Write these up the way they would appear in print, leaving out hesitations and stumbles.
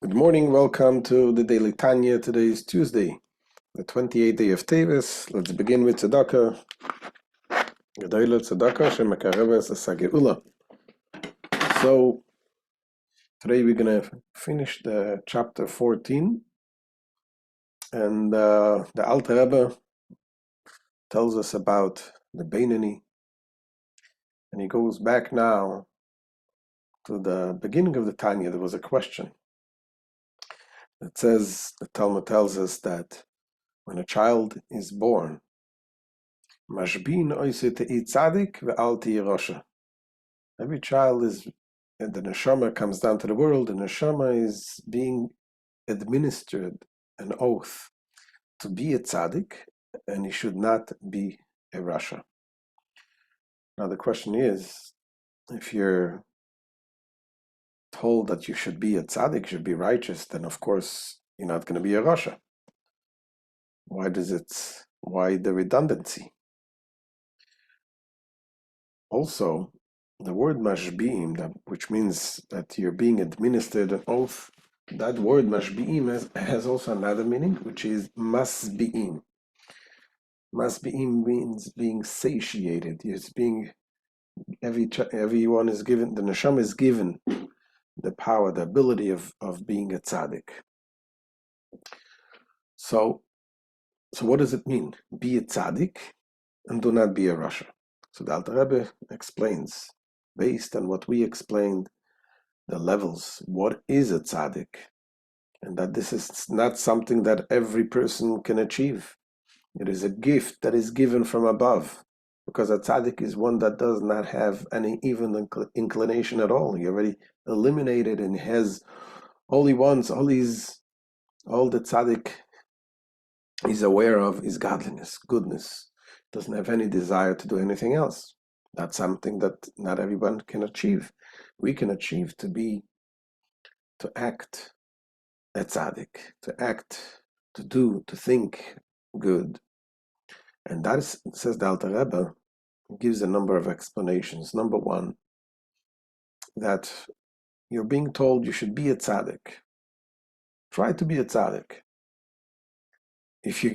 Good morning, welcome to the Daily Tanya. Today is Tuesday, the 28th day of Teves. Let's begin with Tzedakah. Gedoyle Tzedakah shemekareves es-hageula. So today we're going to finish the chapter 14, and the Alter Rebbe tells us about the Beinoni, and he goes back now to the beginning of the Tanya. There was a question. It says, the Talmud tells us that when a child is born, Mashbin oise te'i tzadik ve'al te'i rosha. Every child is, and the neshama comes down to the world, the neshama is being administered an oath to be a tzaddik, and he should not be a rasha. Now the question is, if you're told that you should be a tzaddik, should be righteous, then of course you're not going to be a rasha. Why the redundancy? Also, the word mashbi'im, which means that you're being administered an oath, that word mashbi'im has also another meaning, which is masbi'im. Masbi'im means being satiated. It's being, everyone is given, the neshama is given the power, the ability of being a tzaddik. So what does it mean? Be a tzaddik and do not be a rasha. So the Alter Rebbe explains, based on what we explained, the levels, what is a tzaddik, and that this is not something that every person can achieve. It is a gift that is given from above, because a tzaddik is one that does not have any even inclination at all. He already eliminated and has all he wants, all the tzaddik is aware of is godliness, goodness. Doesn't have any desire to do anything else. That's something that not everyone can achieve. We can achieve to act a tzaddik, to act, to do, to think good. And that is, says the Alter Rebbe, gives a number of explanations. Number one, that you're being told you should be a tzaddik. Try to be a tzaddik.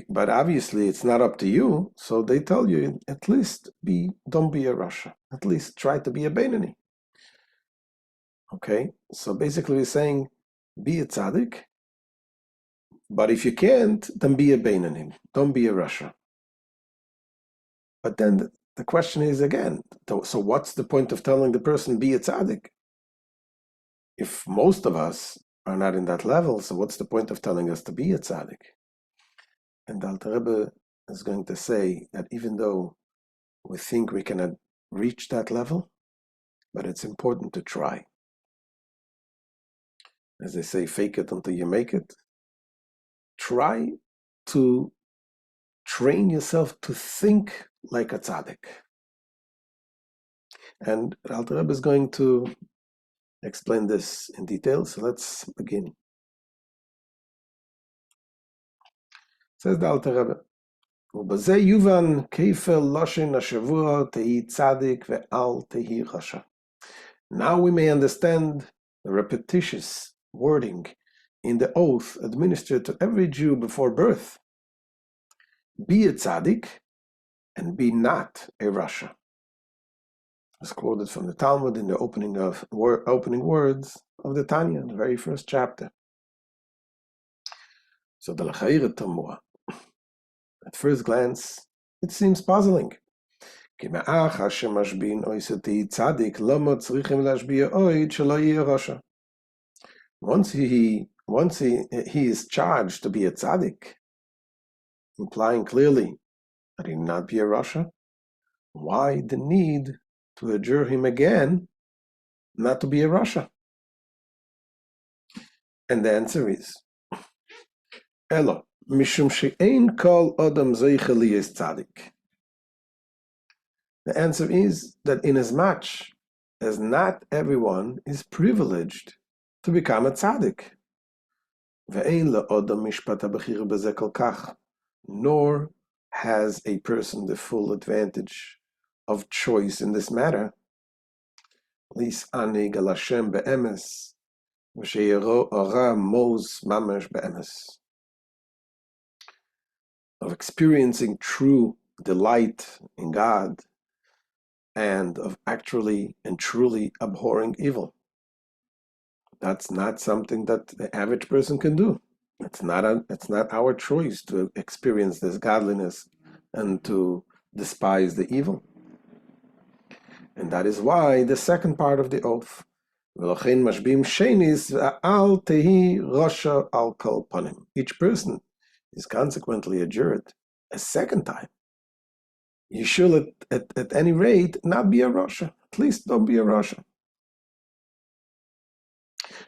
But obviously it's not up to you, so they tell you at least don't be a rasha. At least try to be a Beinoni. Okay, so basically we're saying be a tzaddik, but if you can't, then be a Beinoni. Don't be a rasha. But then the question is again, so what's the point of telling the person be a tzaddik? If most of us are not in that level, so what's the point of telling us to be a tzaddik? And the Alter Rebbe is going to say that even though we think we cannot reach that level, but it's important to try. As they say, fake it until you make it. Try to train yourself to think like a tzaddik. And Alter Rebbe is going to explain this in detail, so let's begin. Says the Alter Rebbe, ובזה יובן כפל לשון השבוע תהי צדיק ואל תהי רשע. Now we may understand the repetitious wording in the oath administered to every Jew before birth. Be a tzaddik and be not a rasha. It's quoted from the Talmud in the opening words of the Tanya, the very first chapter. So the l'chayir tamua. At first glance, it seems puzzling. Once he is charged to be a tzaddik, implying clearly that he not be a rasha, why the need to adjure him again not to be a rasha? And the answer is, Elo. Mishum she'ein kol adam zeiche liyes tzaddik. The answer is that inasmuch as not everyone is privileged to become a tzaddik, ve'ein la'odam mishpat ha'bechira b'zeh kol kach, nor has a person the full advantage of choice in this matter, lis anig al Hashem be'emes, of experiencing true delight in God, and of actually and truly abhorring evil. That's not something that the average person can do. It's not our choice to experience this godliness and to despise the evil. And that is why the second part of the oath, each person is consequently adjured a second time. You should at any rate not be a Rasha. At least don't be a Rasha.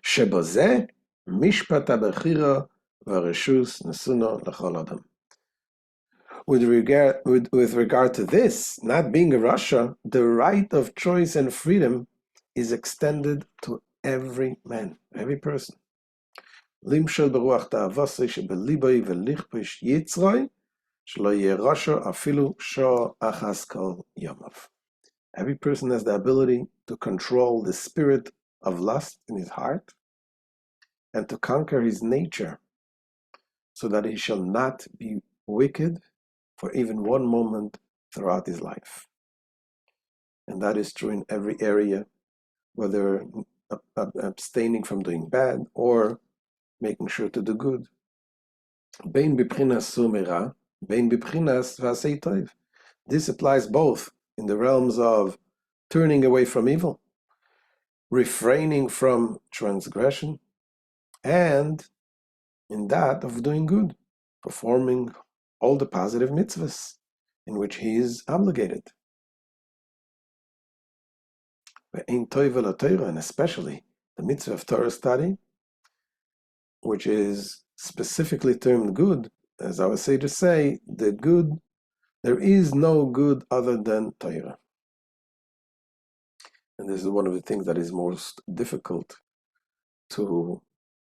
Shebozeh mishpat habechira v'reshus nesuno l'chol adam. With regard to this, not being a Rasha, the right of choice and freedom is extended to every man, every person. Limshel beruach ta'avosei shebeliboi v'lichpish yitzroi shelo yeh Rasha afilu shor achas kol yomav. Every person has the ability to control the spirit of lust in his heart and to conquer his nature so that he shall not be wicked for even one moment throughout his life. And that is true in every area, whether abstaining from doing bad or making sure to do good. Bein bibchinas sumera, bein bibchinas v'asei tov. This applies both in the realms of turning away from evil, refraining from transgression, and in that of doing good, performing all the positive mitzvahs in which he is obligated. And especially the mitzvah of Torah study, which is specifically termed good, as our sages say, the good, there is no good other than Torah. And this is one of the things that is most difficult to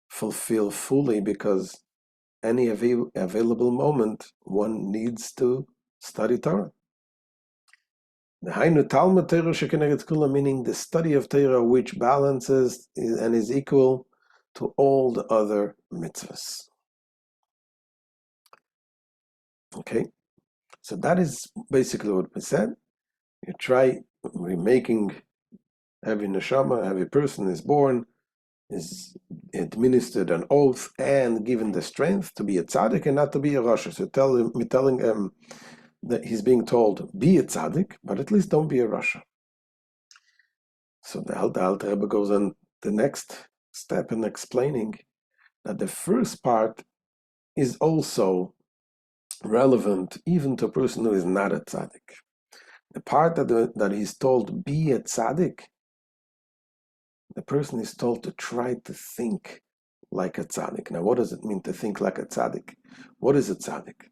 fulfill fully, because any available moment one needs to study Torah. Meaning the study of Torah which balances and is equal to all the other mitzvahs. Okay, so that is basically what we said. Every neshama, every person is born, is administered an oath and given the strength to be a tzaddik and not to be a rasha. So telling him that he's being told, be a tzaddik, but at least don't be a rasha. So the Alter Rebbe goes on the next step in explaining that the first part is also relevant even to a person who is not a tzaddik. The part that he's told, be a tzaddik, the person is told to try to think like a tzaddik. Now, what does it mean to think like a tzaddik? What is a tzaddik?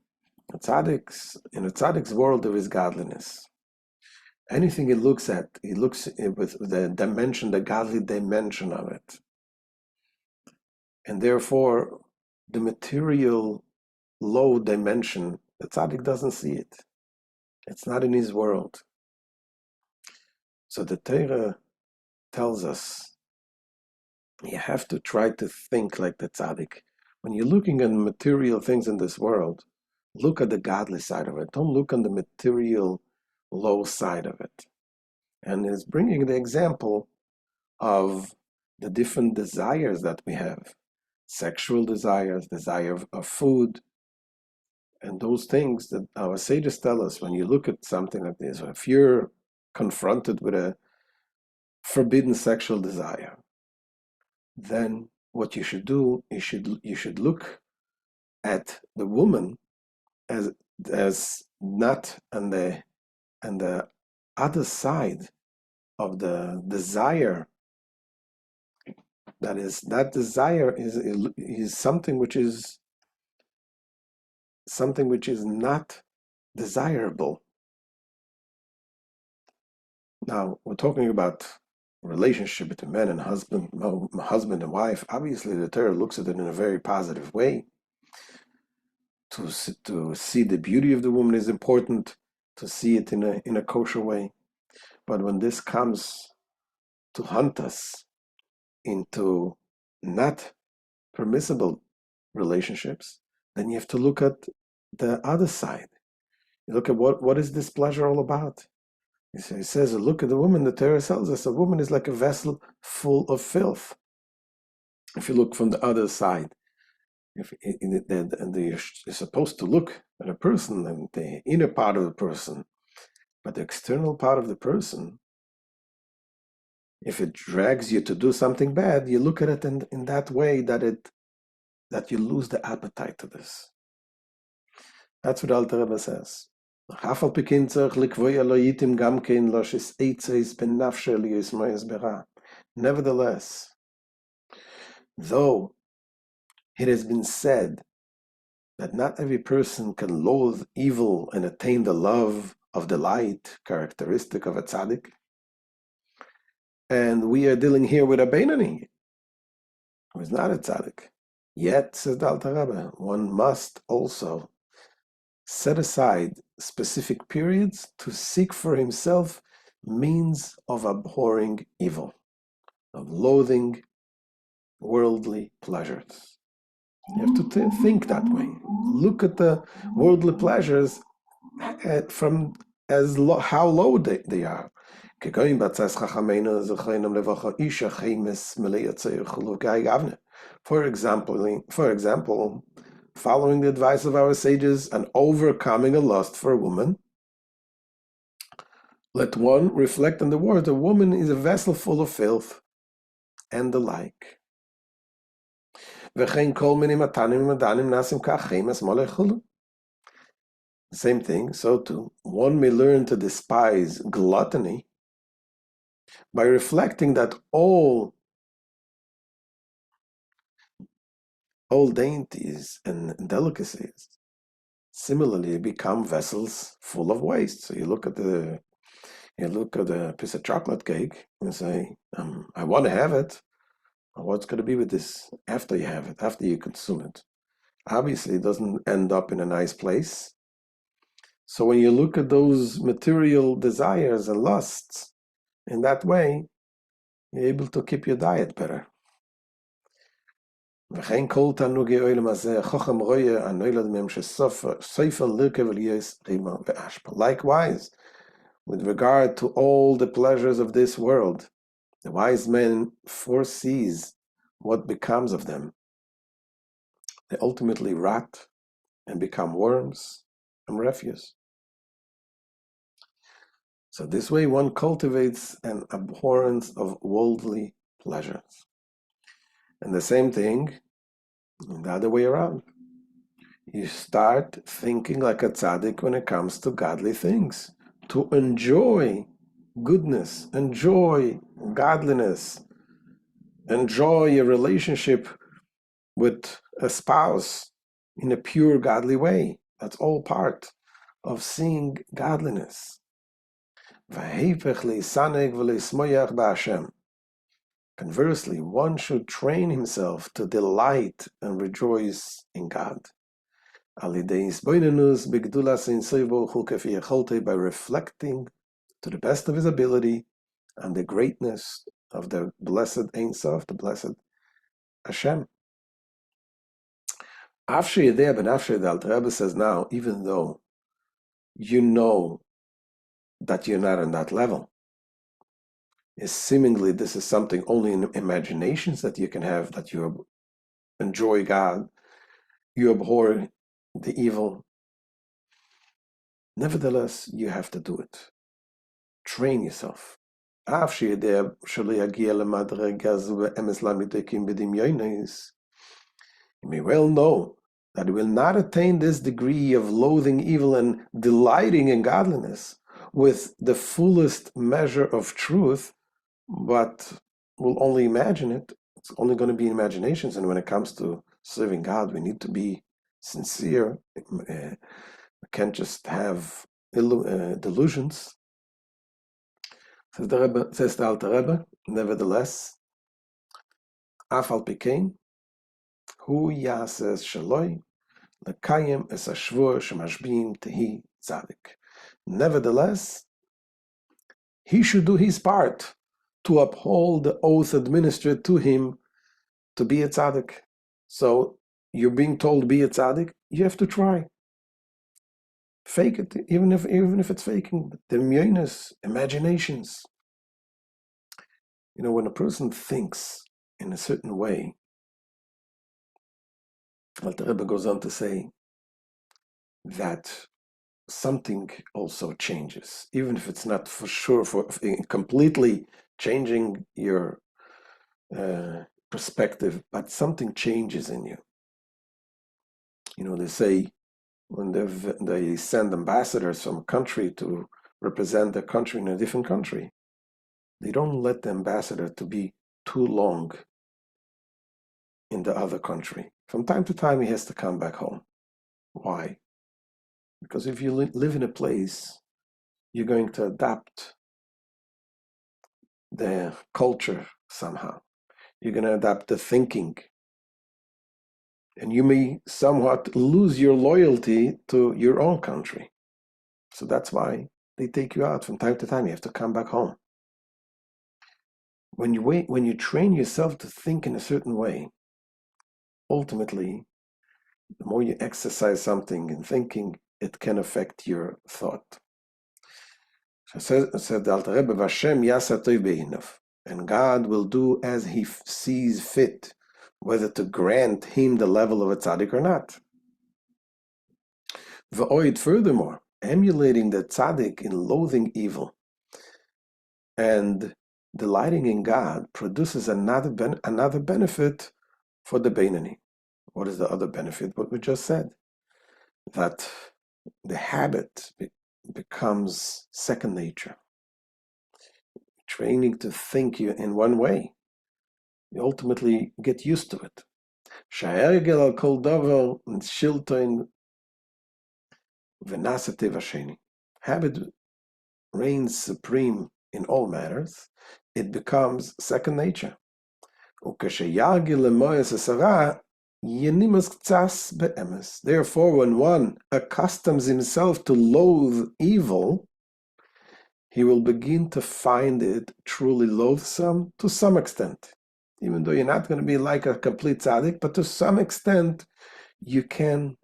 In a tzaddik's world, there is godliness. Anything he looks at, he looks with the dimension, the godly dimension of it. And therefore, the material low dimension, the tzaddik doesn't see it. It's not in his world. So the Torah tells us you have to try to think like the tzaddik. When you're looking at material things in this world, look at the godly side of it. Don't look on the material low side of it. And it's bringing the example of the different desires that we have. Sexual desires, desire of food, and those things that our sages tell us when you look at something like this, or if you're confronted with a forbidden sexual desire, then what you should do, you should look at the woman as not on the other side of the desire. That desire is something which is not desirable. Now we're talking about relationship between man and husband and wife. Obviously, the Torah looks at it in a very positive way. To see the beauty of the woman is important. To see it in a kosher way. But when this comes to hunt us into not permissible relationships, then you have to look at the other side. You look at what is this pleasure all about? He says, look at the woman. The Torah tells us a woman is like a vessel full of filth. If you look from the other side, you're supposed to look at a person and the inner part of the person, but the external part of the person, if it drags you to do something bad, you look at it in that way that you lose the appetite to this. That's what Alter Rebbe says. Nevertheless, though it has been said that not every person can loathe evil and attain the love of the light, characteristic of a tzaddik, and we are dealing here with a Beinani, who is not a tzaddik. Yet, says the Alter Rebbe, one must also set aside specific periods to seek for himself means of abhorring evil, of loathing worldly pleasures. You have to think that way. Look at the worldly pleasures from how low they are. For example, following the advice of our sages and overcoming a lust for a woman, let one reflect on the word, a woman is a vessel full of filth, and the like. Same thing, so too, one may learn to despise gluttony by reflecting that all dainties and delicacies similarly become vessels full of waste. So you look at the piece of chocolate cake and say, I want to have it. What's going to be with this after you have it, after you consume it? Obviously, it doesn't end up in a nice place. So when you look at those material desires and lusts in that way, you're able to keep your diet better. Likewise, with regard to all the pleasures of this world, the wise man foresees what becomes of them. They ultimately rot and become worms and refuse. So this way one cultivates an abhorrence of worldly pleasures. And the same thing, the other way around. You start thinking like a tzaddik when it comes to godly things, to enjoy goodness, enjoy godliness, enjoy a relationship with a spouse in a pure godly way. That's all part of seeing godliness. Conversely, one should train himself to delight and rejoice in God. By reflecting to the best of his ability on the greatness of the blessed Ein Sof, the blessed Hashem. The Alter Rebbe says now, even though you know that you're not on that level, seemingly this is something only in imaginations that you can have, that you enjoy God, you abhor the evil. Nevertheless, you have to do it. Train yourself. You may well know that you will not attain this degree of loathing evil and delighting in godliness with the fullest measure of truth, but will only imagine it. It's only going to be imaginations, and when it comes to serving God, we need to be sincere. We can't just have delusions. Says the Alter Rebbe, nevertheless, Afal Pikein, Hu Yases Shaloi, Lekayim Es Ashvur Shemashbim Tehi Tzadik. Nevertheless, he should do his part to uphold the oath administered to him to be a tzaddik. So you're being told be a tzaddik, you have to try. Fake it, even if it's faking. The imaginations. When a person thinks in a certain way, the Rebbe goes on to say that something also changes, even if it's not for sure for completely changing your perspective, but something changes in you. They say when they send ambassadors from a country to represent the country in a different country, they don't let the ambassador to be too long in the other country. From time to time, he has to come back home. Why? Because if you live in a place, you're going to adapt the culture somehow. You're going to adapt the thinking. And you may somewhat lose your loyalty to your own country. So that's why they take you out from time to time. You have to come back home. When you train yourself to think in a certain way, ultimately, the more you exercise something in thinking, it can affect your thought. Said the Alter Rebbe, "Vashem yasa tov b'einav," and God will do as He sees fit, whether to grant him the level of a tzaddik or not. V'oid, furthermore, emulating the tzaddik in loathing evil and delighting in God produces another benefit for the Beinani. What is the other benefit? What we just said, that the habit becomes second nature. Training to think in one way, you ultimately get used to it. Sha'ergel al kol davar shilton v'nasa teva sheni. Habit reigns supreme in all matters. It becomes second nature. Therefore, when one accustoms himself to loathe evil, he will begin to find it truly loathsome to some extent. Even though you're not going to be like a complete tzaddik, but to some extent, you can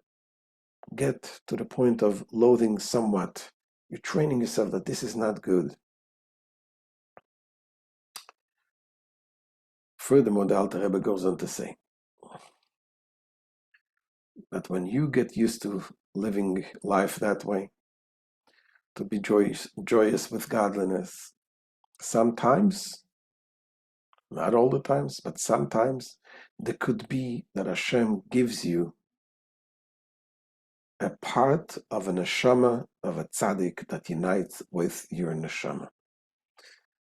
get to the point of loathing somewhat. You're training yourself that this is not good. Furthermore, the Alter Rebbe goes on to say that when you get used to living life that way, to be joyous with godliness, sometimes, not all the times, but sometimes, there could be that Hashem gives you a part of a neshama, of a tzaddik that unites with your neshama.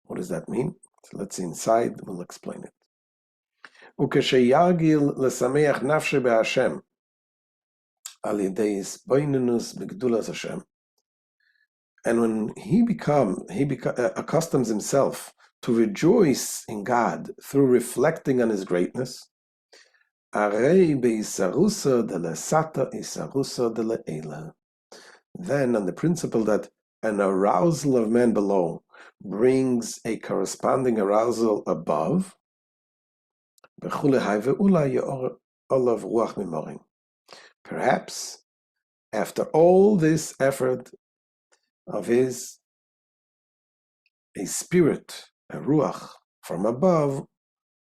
What does that mean? So let's see inside, we'll explain it. וכשירגיל לשמח נפשי בהשם על ידי הסבוננוס בגדולת השם, and when he accustoms himself to rejoice in God through reflecting on His greatness, הרי באיסרוסו דלסתו איסרוסו דלעילה. Then, on the principle that an arousal of man below brings a corresponding arousal above, perhaps, after all this effort of his, a spirit, a ruach, from above,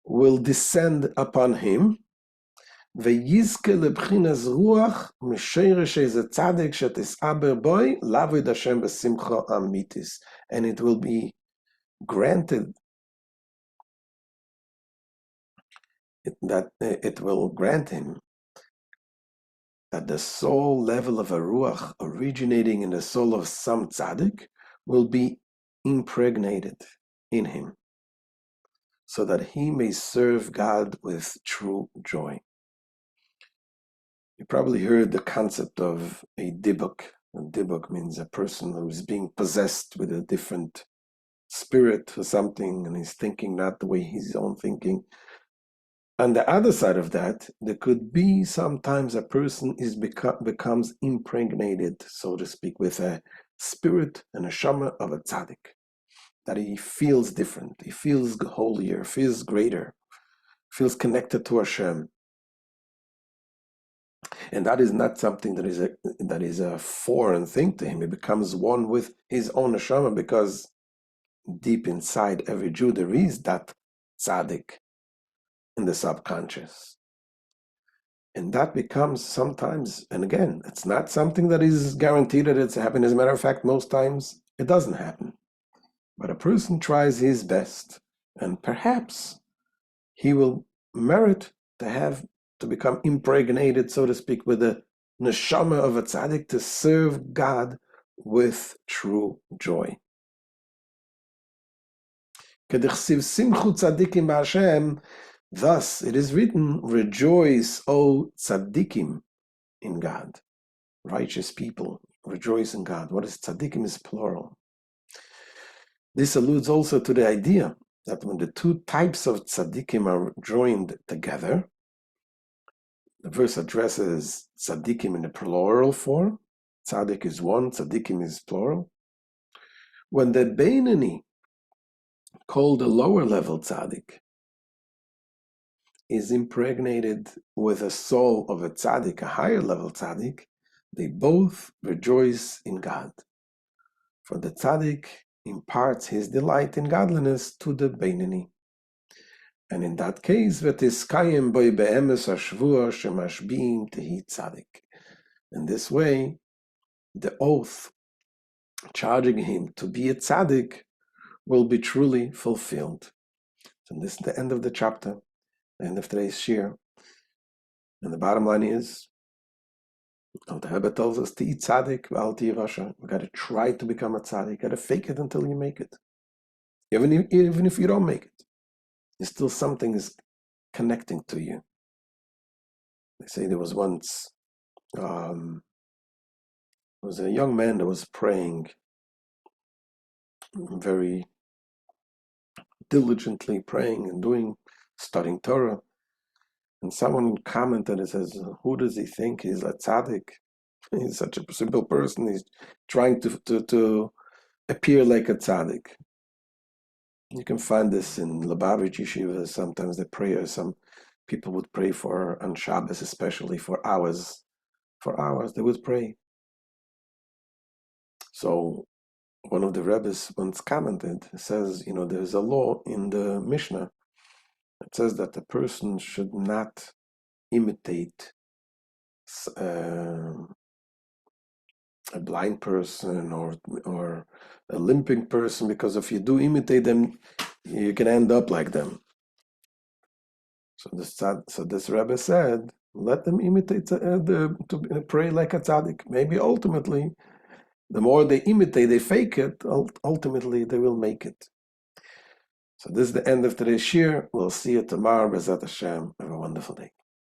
will descend upon him, ויזכה לבחינס רוח משרש איזה צדק שתסעבר בוי לעבוד השם בשמחה אמיתיס, and it will be granted that it will grant him that the soul level of a ruach originating in the soul of some tzaddik will be impregnated in him, so that he may serve God with true joy. You probably heard the concept of a dibuk. A dibuk means a person who is being possessed with a different spirit or something, and he's thinking not the way his own thinking. On the other side of that, there could be sometimes a person becomes impregnated, so to speak, with a spirit and a neshama of a tzaddik, that he feels different, he feels holier, feels greater. feels connected to Hashem. And that is not something that is a foreign thing to him. He becomes one with his own neshama, because deep inside every Jew there is that tzaddik in the subconscious. And that becomes sometimes, and again, it's not something that is guaranteed that it's happening. As a matter of fact, most times it doesn't happen. But a person tries his best, and perhaps he will merit to become impregnated, so to speak, with the neshama of a tzaddik, to serve God with true joy. Thus it is written, rejoice, O tzaddikim, in God. Righteous people, rejoice in God. What is tzaddikim is plural. This alludes also to the idea that when the two types of tzaddikim are joined together, the verse addresses tzaddikim in the plural form. Tzaddik is one, tzaddikim is plural. When the Beinani, called the lower level tzaddik, is impregnated with a soul of a tzaddik, a higher level tzaddik, they both rejoice in God. For the tzaddik imparts his delight in godliness to the Beinani. And in that case, v'tiskayim boi be'emes hashvua shemashbiim tehi tzaddik. In this way, the oath charging him to be a tzaddik will be truly fulfilled. So this is the end of the chapter, the end of today's shir. And the bottom line is, the Rebbe tells us to eat tzaddik, v'al tihi rasha. We got to try to become a tzaddik. You got to fake it until you make it. Even if you don't make it, there's still something is connecting to you. They say there was once, there was a young man that was praying very diligently, praying and studying Torah. And someone commented and says, who does he think he's a tzaddik? He's such a simple person. He's trying to appear like a tzaddik. You can find this in Lubavitch yeshivas. Sometimes they pray, some people would pray on Shabbos, especially for hours. For hours, they would pray. So one of the Rebbes once commented, says, there's a law in the Mishnah. It says that a person should not imitate a blind person or a limping person, because if you do imitate them, you can end up like them. So this Rebbe said, let them imitate to pray like a tzaddik. Maybe ultimately, the more they imitate, they fake it, ultimately they will make it. So this is the end of today's shir. We'll see you tomorrow. B'ezrat Hashem. Have a wonderful day.